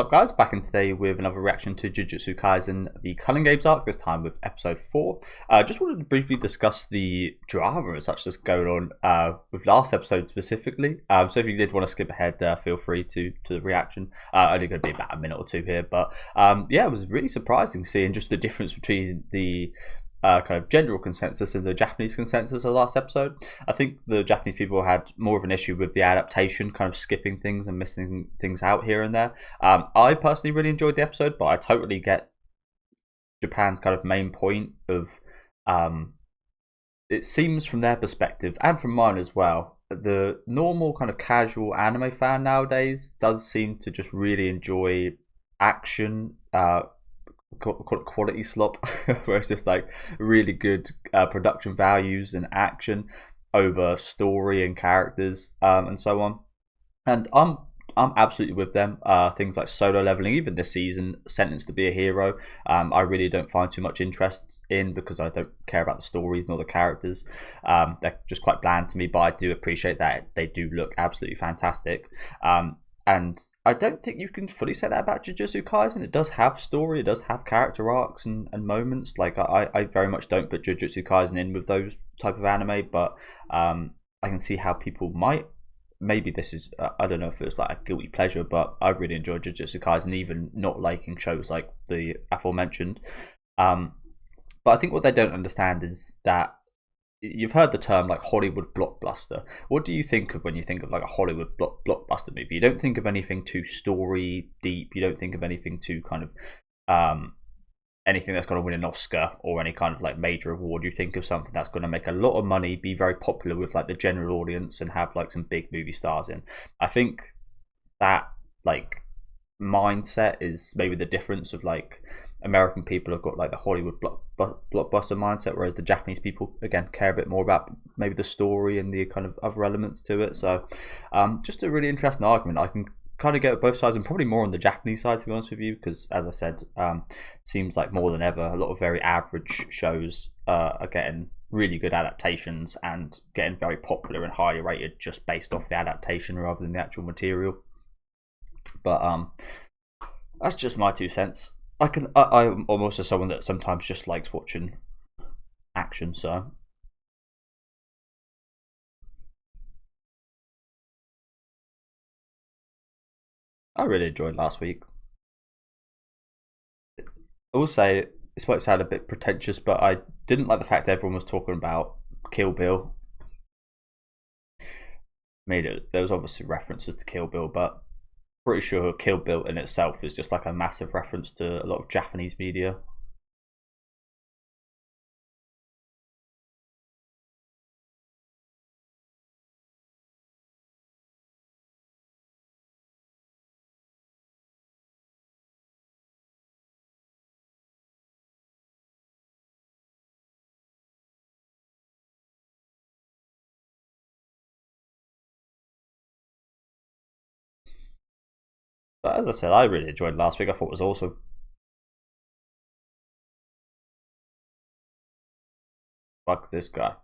What's up, guys? Back in today with another reaction to Jujutsu Kaisen, the Culling Games arc, this time with episode 4. Just wanted to briefly discuss the drama as such that's going on with last episode specifically. So if you did want to skip ahead, feel free to the reaction. Only going to be about a minute or two here, but yeah, it was really surprising seeing just the difference between the kind of general consensus and the Japanese consensus of the last episode. I think the Japanese people had more of an issue with the adaptation, kind of skipping things and missing things out here and there. I personally really enjoyed the episode, but I totally get Japan's kind of main point of it seems from their perspective and from mine as well, the normal kind of casual anime fan nowadays does seem to just really enjoy action, quality slop, where it's just like really good production values and action over story and characters, and so on. And I'm absolutely with them. Things like solo leveling, even this season, Sentenced to be a Hero, I really don't find too much interest in because I don't care about the stories nor the characters. They're just quite bland to me, but I do appreciate that they do look absolutely fantastic. And I don't think you can fully say that about Jujutsu Kaisen. It does have story, it does have character arcs and moments. Like I very much don't put Jujutsu Kaisen in with those type of anime, but I can see how people might. Maybe this is I don't know if it's like a guilty pleasure, but I really enjoyed Jujutsu Kaisen, even not liking shows like the aforementioned. But I think what they don't understand is that you've heard the term like Hollywood blockbuster. What do you think of when you think of like a Hollywood blockbuster movie? You don't think of anything too story deep. You don't think of anything too kind of anything that's going to win an Oscar or any kind of like major award. You think of something that's going to make a lot of money, be very popular with like the general audience, and have like some big movie stars in. I think that like mindset is maybe the difference of like American people have got like the Hollywood blockbuster mindset, whereas the Japanese people again care a bit more about maybe the story and the kind of other elements to it. So just a really interesting argument. I can kind of get both sides, and probably more on the Japanese side, to be honest with you, because as I said, seems like more than ever a lot of very average shows are getting really good adaptations and getting very popular and highly rated just based off the adaptation rather than the actual material. But that's just my 2 cents. I'm also someone that sometimes just likes watching action, so I really enjoyed last week. I will say this might sound a bit pretentious, but I didn't like the fact everyone was talking about Kill Bill. There was obviously references to Kill Bill, but pretty sure Kill Bill in itself is just like a massive reference to a lot of Japanese media. But as I said, I really enjoyed last week. I thought it was awesome. Fuck this guy.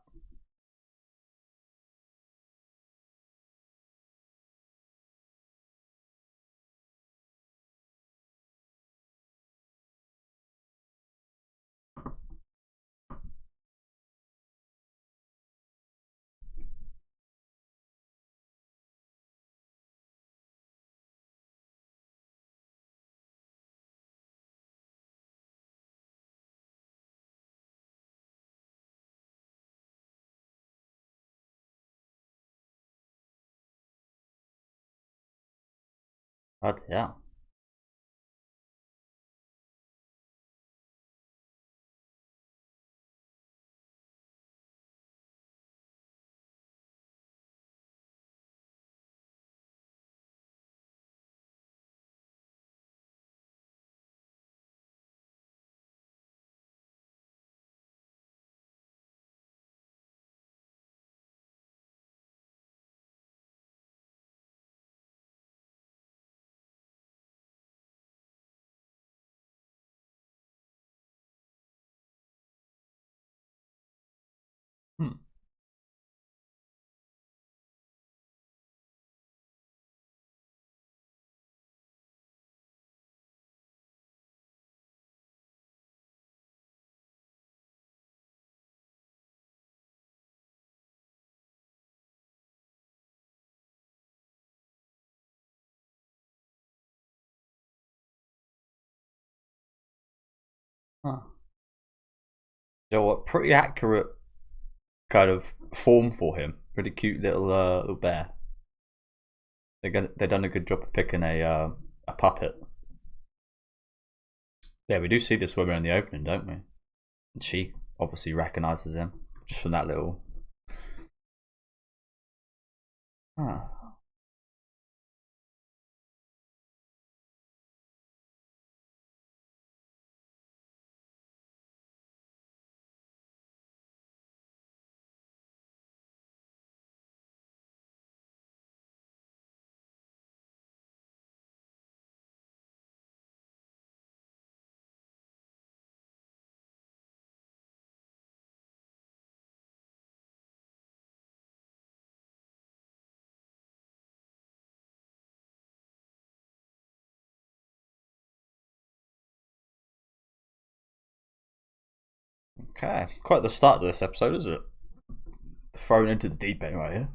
But yeah. Huh. So what? Pretty accurate kind of form for him. Pretty cute little bear. They've done a good job of picking a puppet. Yeah, we do see this woman in the opening, don't we? And she obviously recognizes him just from that little. Huh. Okay, quite the start of this episode, isn't it? Thrown into the deep end right here.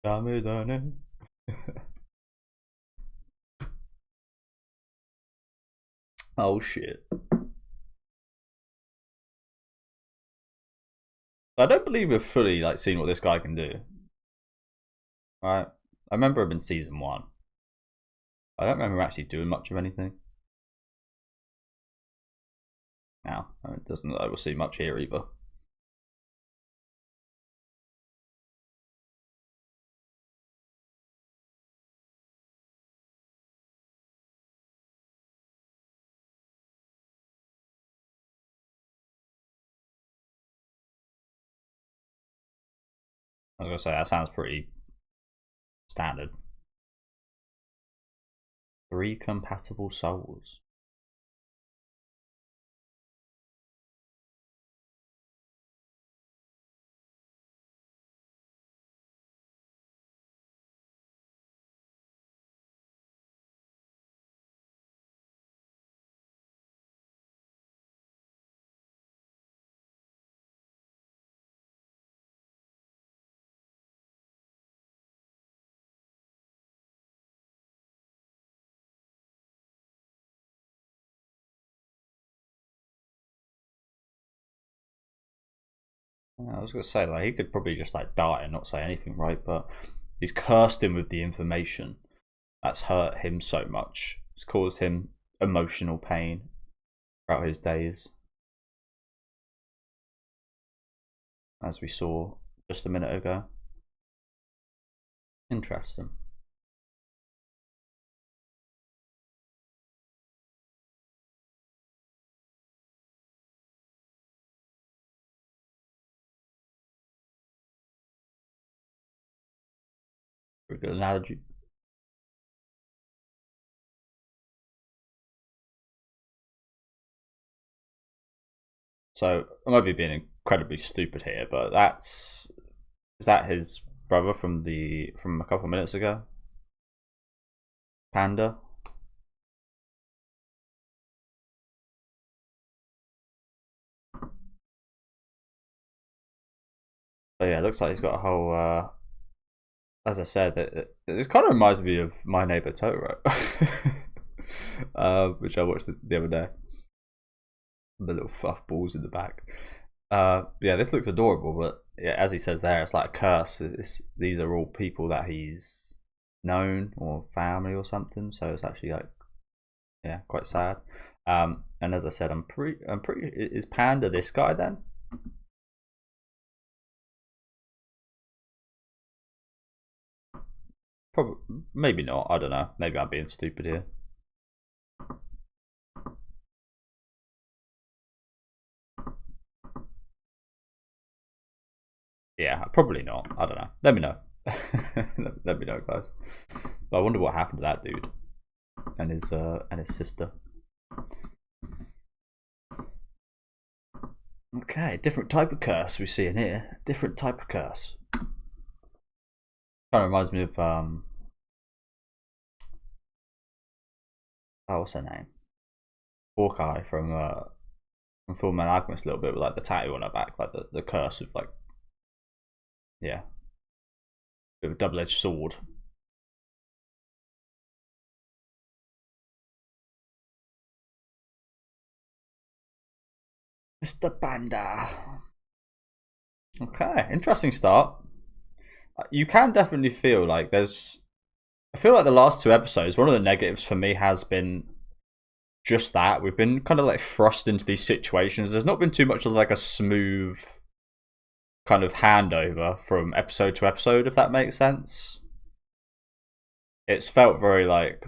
Dame dane. Oh shit. I don't believe we've fully seen what this guy can do. Right? I remember him in season 1. I don't remember him actually doing much of anything. Now, it doesn't look like we'll see much here either. I was gonna say that sounds pretty standard. 3 compatible souls. I was gonna say he could probably just die and not say anything, right? But he's cursed him with the information that's hurt him so much. It's caused him emotional pain throughout his days, as we saw just a minute ago. Interesting. Pretty good analogy. So I might be being incredibly stupid here, but is that his brother from a couple of minutes ago? Panda. But yeah, it looks like he's got a whole. As I said, it kind of reminds me of My Neighbor Totoro, which I watched the other day. The little fluff balls in the back. Yeah, this looks adorable, but yeah, as he says there, it's like a curse. These are all people that he's known or family or something. So it's actually quite sad. And as I said, I'm pretty. Is Panda this guy then? Probably, maybe not. I don't know. Maybe I'm being stupid here. Yeah, probably not. I don't know. Let me know. Let me know, guys. But I wonder what happened to that dude and his sister. Okay, different type of curse we see in here. Different type of curse. Kind of reminds me of what's her name? Hawkeye from Full Metal Alchemist a little bit with the tattoo on her back, the curse of yeah, bit of a double-edged sword. Mr. Panda. Okay, interesting start. You can definitely feel like there's. I feel like the last two episodes, one of the negatives for me has been just that we've been kind of like thrust into these situations. There's not been too much of like a smooth kind of handover from episode to episode, if that makes sense. It's felt very like,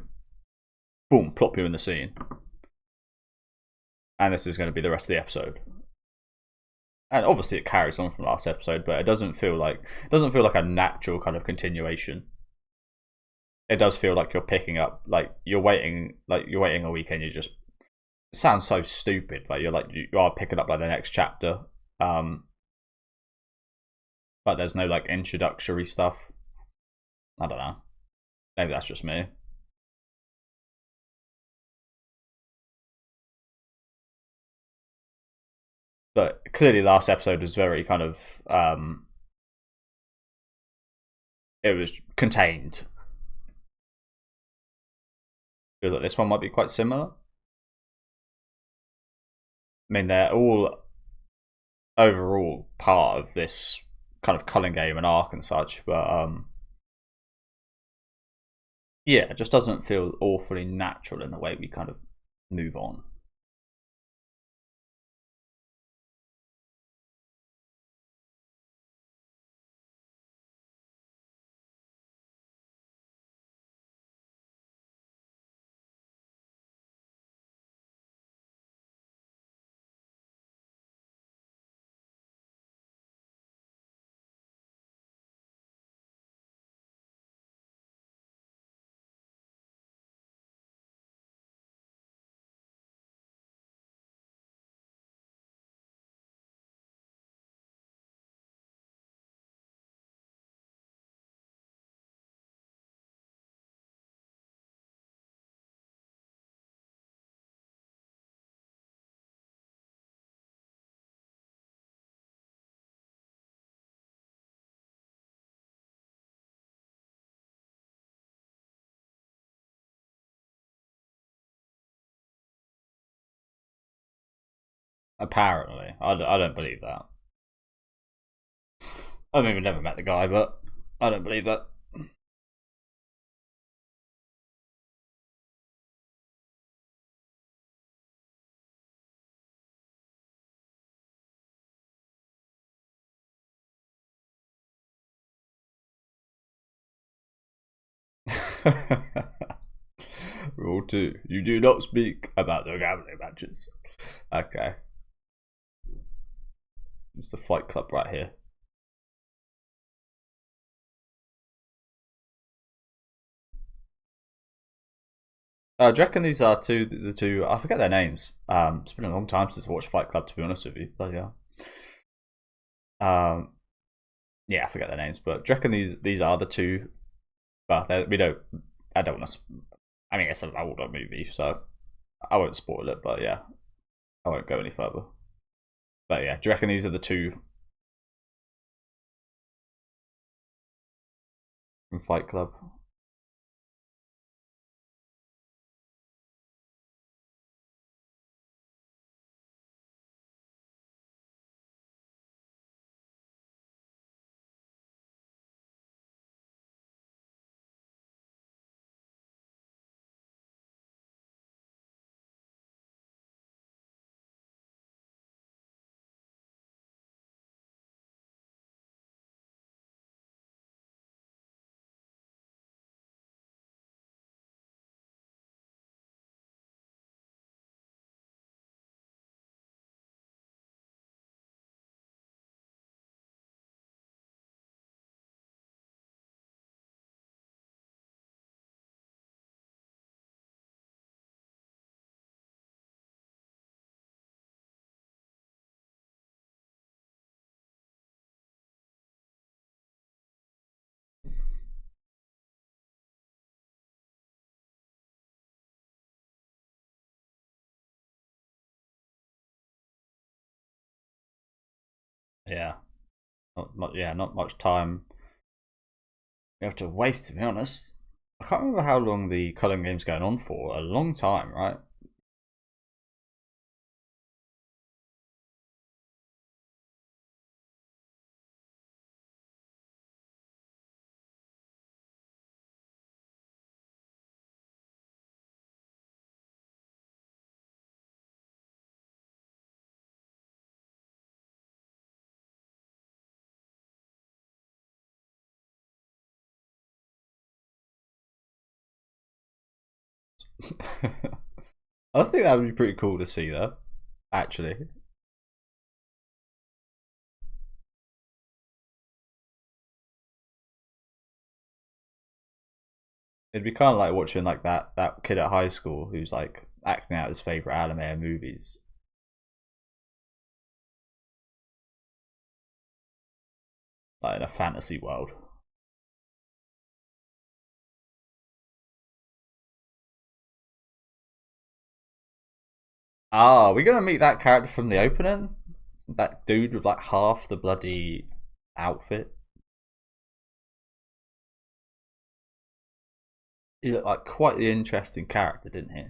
boom, plop you in the scene, and this is going to be the rest of the episode. And obviously, it carries on from last episode, but it doesn't feel like a natural kind of continuation. It does feel like you're picking up, like you're waiting a weekend. You just it sounds so stupid, but you are picking up like the next chapter. But there's no like introductory stuff. I don't know. Maybe that's just me. But clearly, last episode was very kind of it was contained. I feel like this one might be quite similar. I mean, they're all overall part of this kind of Culling game and arc and such, but yeah, it just doesn't feel awfully natural in the way we kind of move on. Apparently, I don't believe that. I've even never met the guy, but I don't believe that. Rule 2. You do not speak about the gambling matches. Okay. It's the Fight Club right here. Do you reckon these are the two? I forget their names. It's been a long time since I watched Fight Club, to be honest with you. But yeah. Yeah, I forget their names, but do you reckon these are the two? Well, we don't. I don't want to. I mean, it's an older movie, so I won't spoil it. But yeah, I won't go any further. But yeah, do you reckon these are the two from Fight Club? Yeah, not much time you have to waste, to be honest. I can't remember how long the Culling game's going on for. A long time, right? I think that would be pretty cool to see, though. Actually, it'd be kind of like watching like that kid at high school who's like acting out his favorite anime and movies, like in a fantasy world. Ah, are we gonna meet that character from the opening? That dude with like half the bloody outfit. He looked like quite the interesting character, didn't he?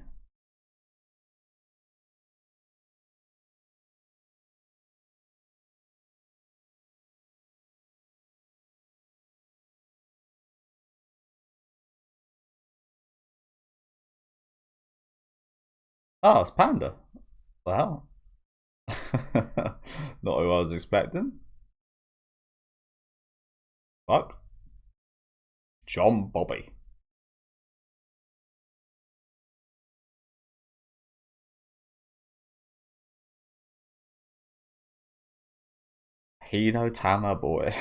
Oh, it's Panda. Well, not who I was expecting. Fuck. John Bobby. Hino Tama boy.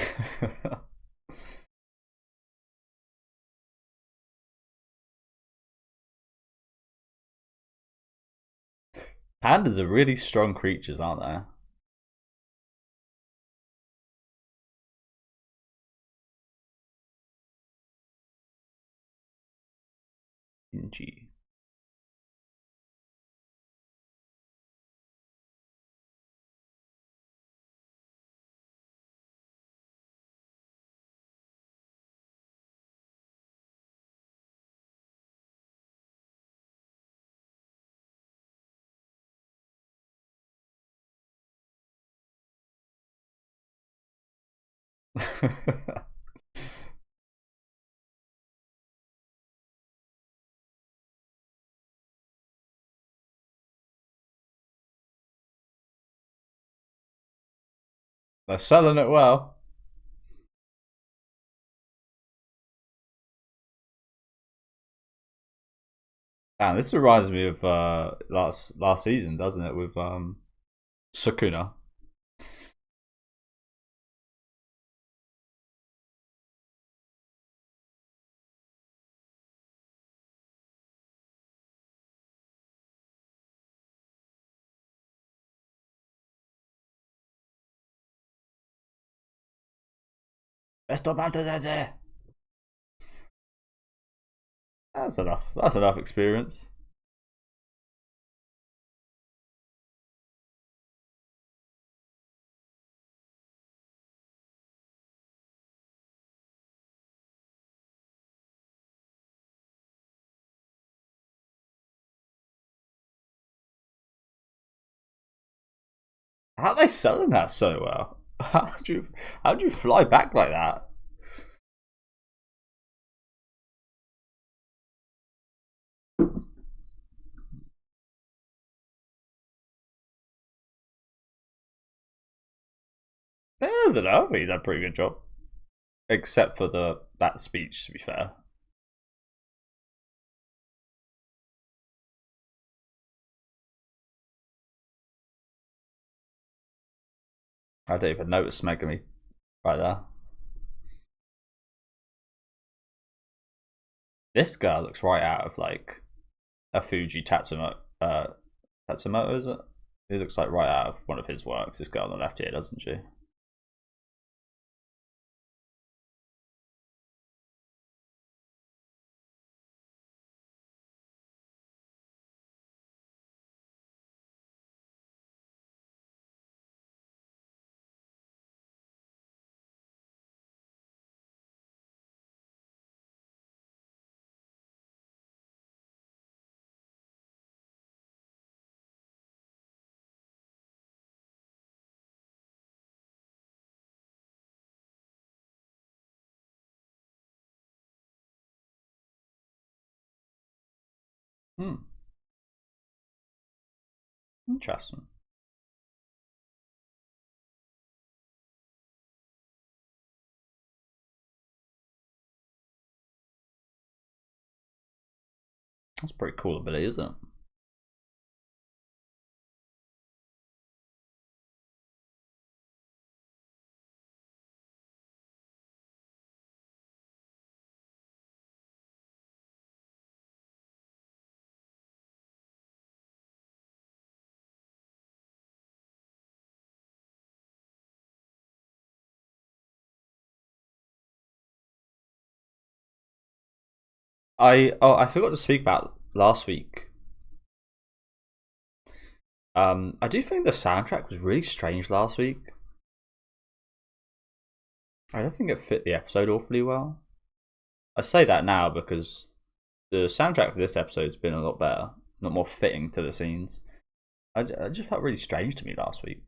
Pandas are really strong creatures, aren't they? Inji. They're selling it well. Damn, this reminds me of last season, doesn't it? With Sukuna. Esto That's enough. That's enough experience. How are they selling that so well? How do you fly back like that? I don't know. I think he did a pretty good job, except for the that speech. To be fair, I didn't even notice Megami right there. This girl looks right out of like a Fuji Tatsumoto. Tatsumoto, is it? It looks like right out of one of his works. This girl on the left here, doesn't she? Hmm. Interesting. That's a pretty cool ability, isn't it? I forgot to speak about last week. I do think the soundtrack was really strange last week. I don't think it fit the episode awfully well. I say that now because the soundtrack for this episode's been a lot better, a lot more fitting to the scenes. I just felt really strange to me last week.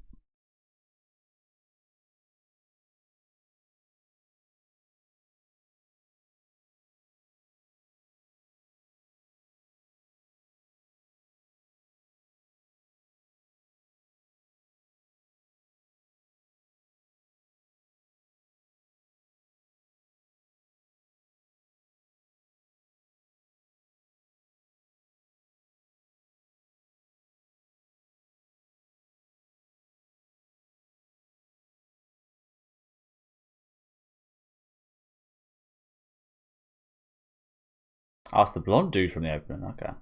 Ask the blonde dude from the opening. Okay.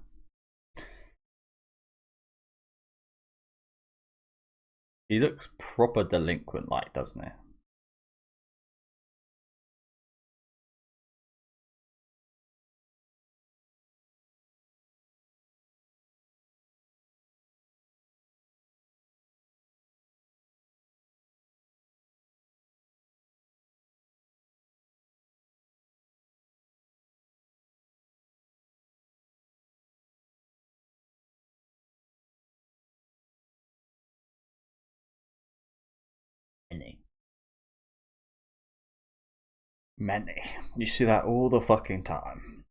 He looks proper delinquent like, doesn't he? Many. You see that all the fucking time.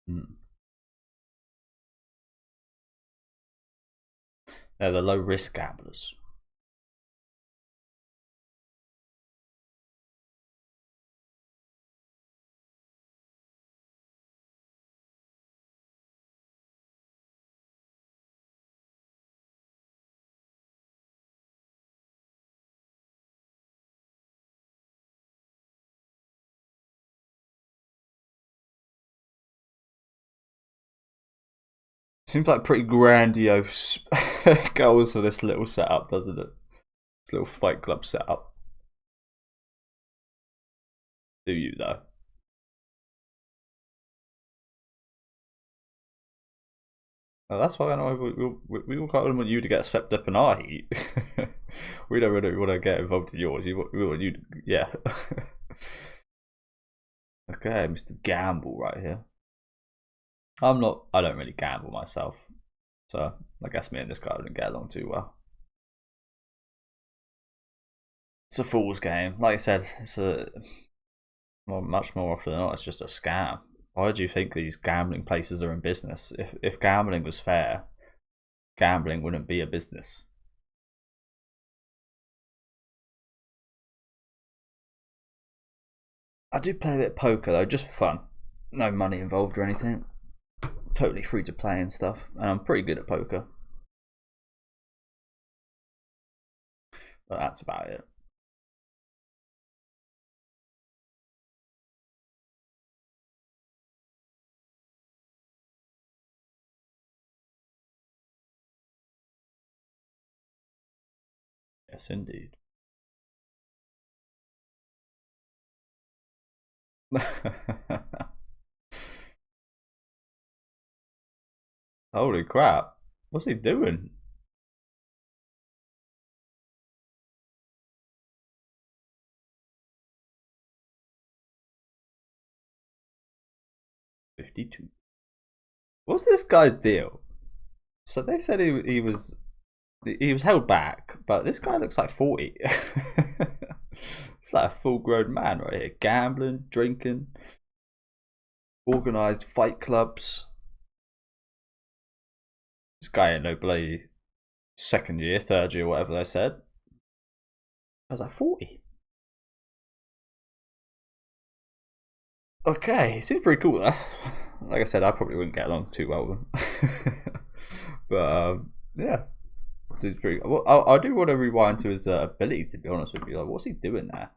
Mm. They're the low risk gamblers. Seems like pretty grandiose goals for this little setup, doesn't it? This little fight club setup. Do you though? Well, that's why I know we all kind of want you to get swept up in our heat. We don't really want to get involved in yours. We want you, to, yeah. Okay, Mr. Gamble right here. I'm not. I don't really gamble myself, so I guess me and this guy wouldn't get along too well. It's a fool's game. Like I said, it's a much more often than not, it's just a scam. Why do you think these gambling places are in business? If gambling was fair, gambling wouldn't be a business. I do play a bit of poker though, just for fun. No money involved or anything. Totally free to play and stuff, and I'm pretty good at poker. But that's about it. Yes, indeed. Holy crap! What's he doing? 52. What's this guy's deal? So they said he was held back, but this guy looks like 40. It's like a full grown man right here. Gambling, drinking, organised fight clubs. This guy ain't no bloody second year, third year, whatever they said. I was like 40. Okay, he seems pretty cool though. Like I said, I probably wouldn't get along too well with him. But yeah, seems pretty. Well, I do want to rewind to his ability. To be honest with you, like, what's he doing there?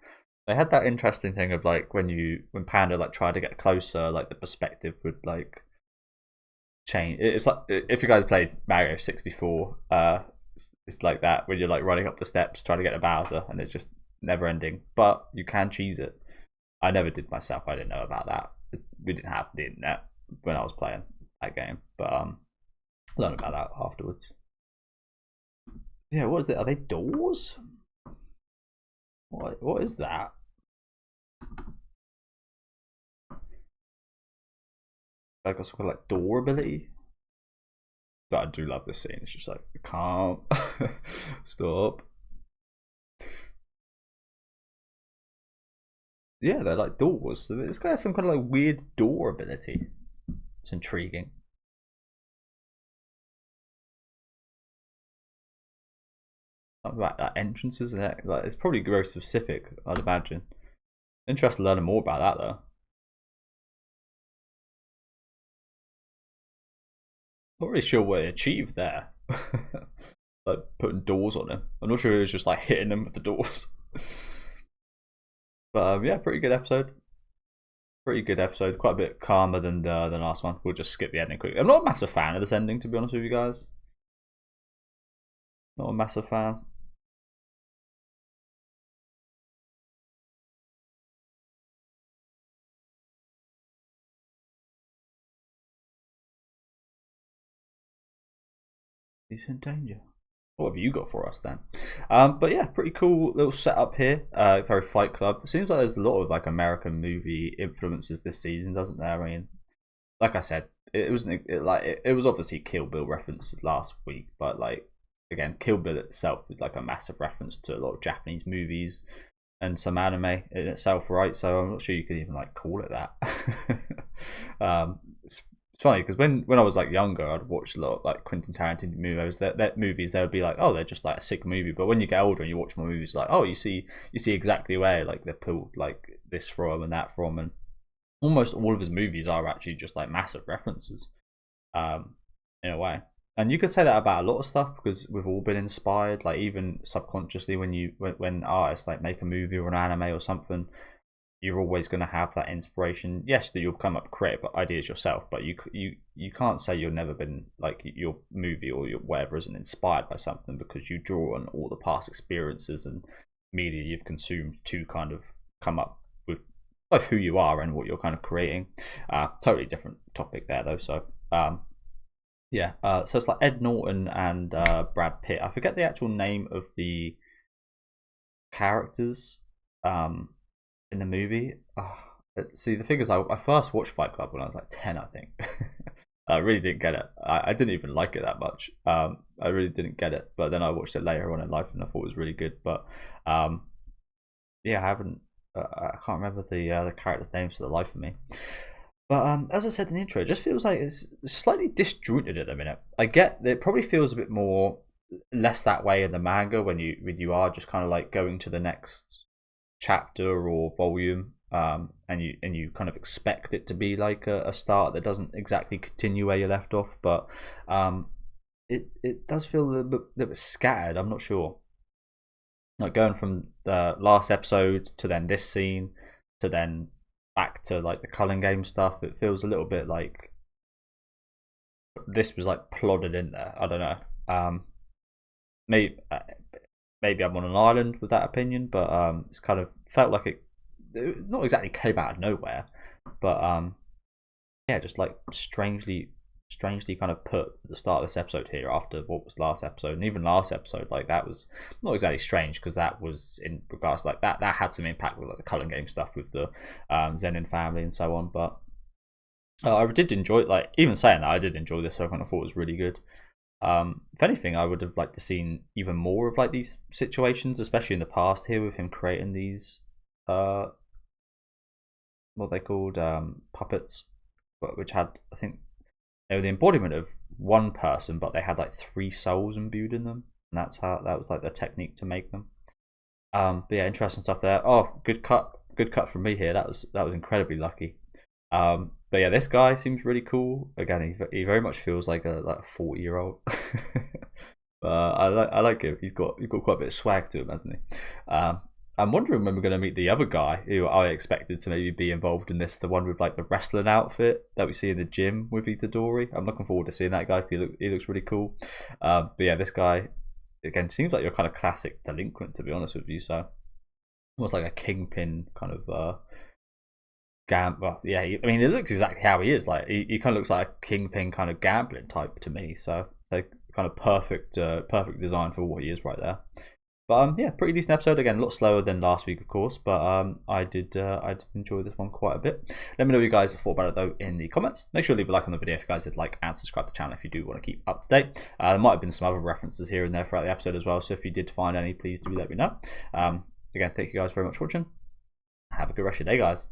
They had that interesting thing of like when Panda like tried to get closer, like the perspective would like change. It's like if you guys played Mario 64, it's like that when you're like running up the steps trying to get to Bowser, and it's just never ending. But you can cheese it. I never did myself. I didn't know about that. We didn't have the internet when I was playing that game, but learned about that afterwards. Yeah, what is it? Are they doors? What is that? I got some kind of like door ability. But I do love this scene. It's just like calm. Stop. Yeah, they're like doors. So this guy has some kind of like weird door ability. It's intriguing. Something about like, entrances and that. Like, it's probably very specific, I'd imagine. Interested in learning more about that though. Not really sure what he achieved there. Like putting doors on him. I'm not sure he was just like hitting them with the doors. But yeah, pretty good episode. Pretty good episode. Quite a bit calmer than the last one. We'll just skip the ending quickly. I'm not a massive fan of this ending, to be honest with you guys. Not a massive fan. He's in danger. What have you got for us then? But yeah, pretty cool little setup here. Very Fight Club. It seems like there's a lot of like American movie influences this season, doesn't there? I mean, like I said, it wasn't it was obviously Kill Bill reference last week, but like again, Kill Bill itself is like a massive reference to a lot of Japanese movies and some anime in itself, right? So I'm not sure you could even like call it that. It's funny because when I was like younger, I'd watch a lot of like Quentin Tarantino movies. That movies they would be like, oh, they're just like a sick movie. But when you get older and you watch more movies, like, oh, you see exactly where like they pulled like this from and that from, and almost all of his movies are actually just like massive references, in a way. And you could say that about a lot of stuff because we've all been inspired, like even subconsciously when artists like make a movie or an anime or something, you're always going to have that inspiration. Yes, that you'll come up create ideas yourself, but you can't say you've never been like your movie or your whatever isn't inspired by something because you draw on all the past experiences and media you've consumed to kind of come up with both who you are and what you're kind of creating. Totally different topic there though. So yeah, so it's like Ed Norton and Brad Pitt. I forget the actual name of the characters. In the movie. See, the thing is, I first watched Fight Club when I was like 10, I think. I really didn't get it. I didn't even like it that much. I really didn't get it. But then I watched it later on in life and I thought it was really good. But yeah, I haven't. I can't remember the characters' names for the life of me. But as I said in the intro, it just feels like it's slightly disjointed at the minute. I get that it probably feels a bit more less that way in the manga when you are just kind of like going to the next chapter or volume, and you kind of expect it to be like a start that doesn't exactly continue where you left off, but it does feel a little bit scattered. I'm not sure, like going from the last episode to then this scene to then back to like the Culling game stuff. It feels a little bit like this was like plodded in there. I don't know. Maybe I'm on an island with that opinion, but it's kind of felt like not exactly came out of nowhere, but yeah, just like strangely kind of put at the start of this episode here after what was last episode, and even last episode, like that was not exactly strange because that was in regards to, like that had some impact with like the Culling game stuff with the Zenin family and so on. But I did enjoy it. Like, even saying that, I did enjoy this. So I kind of thought it was really good. If anything, I would have liked to seen even more of like these situations, especially in the past here with him creating these what they called puppets, but which had, I think, they were the embodiment of one person, but they had like 3 souls imbued in them, and that was like the technique to make them. But yeah, interesting stuff there. Oh, good cut from me here. That was incredibly lucky. But yeah, this guy seems really cool. Again, he very much feels like a 40-year-old. But I like him. He's got quite a bit of swag to him, hasn't he? I'm wondering when we're going to meet the other guy who I expected to maybe be involved in this, the one with like the wrestling outfit that we see in the gym with Itadori. I'm looking forward to seeing that guy because he looks really cool. But yeah, this guy, again, seems like your kind of classic delinquent, to be honest with you. So almost like a kingpin kind of well, yeah, I mean, it looks exactly how he is. Like he kind of looks like a kingpin kind of gambling type to me. So like kind of perfect design for what he is right there. But yeah, pretty decent episode. Again, a lot slower than last week, of course, but I did enjoy this one quite a bit. Let me know what you guys thought about it though in the comments. Make sure to leave a like on the video if you guys did like, and subscribe to the channel if you do want to keep up to date. There might have been some other references here and there throughout the episode as well, so if you did find any, please do let me know. Again, thank you guys very much for watching. Have a good rest of your day, guys.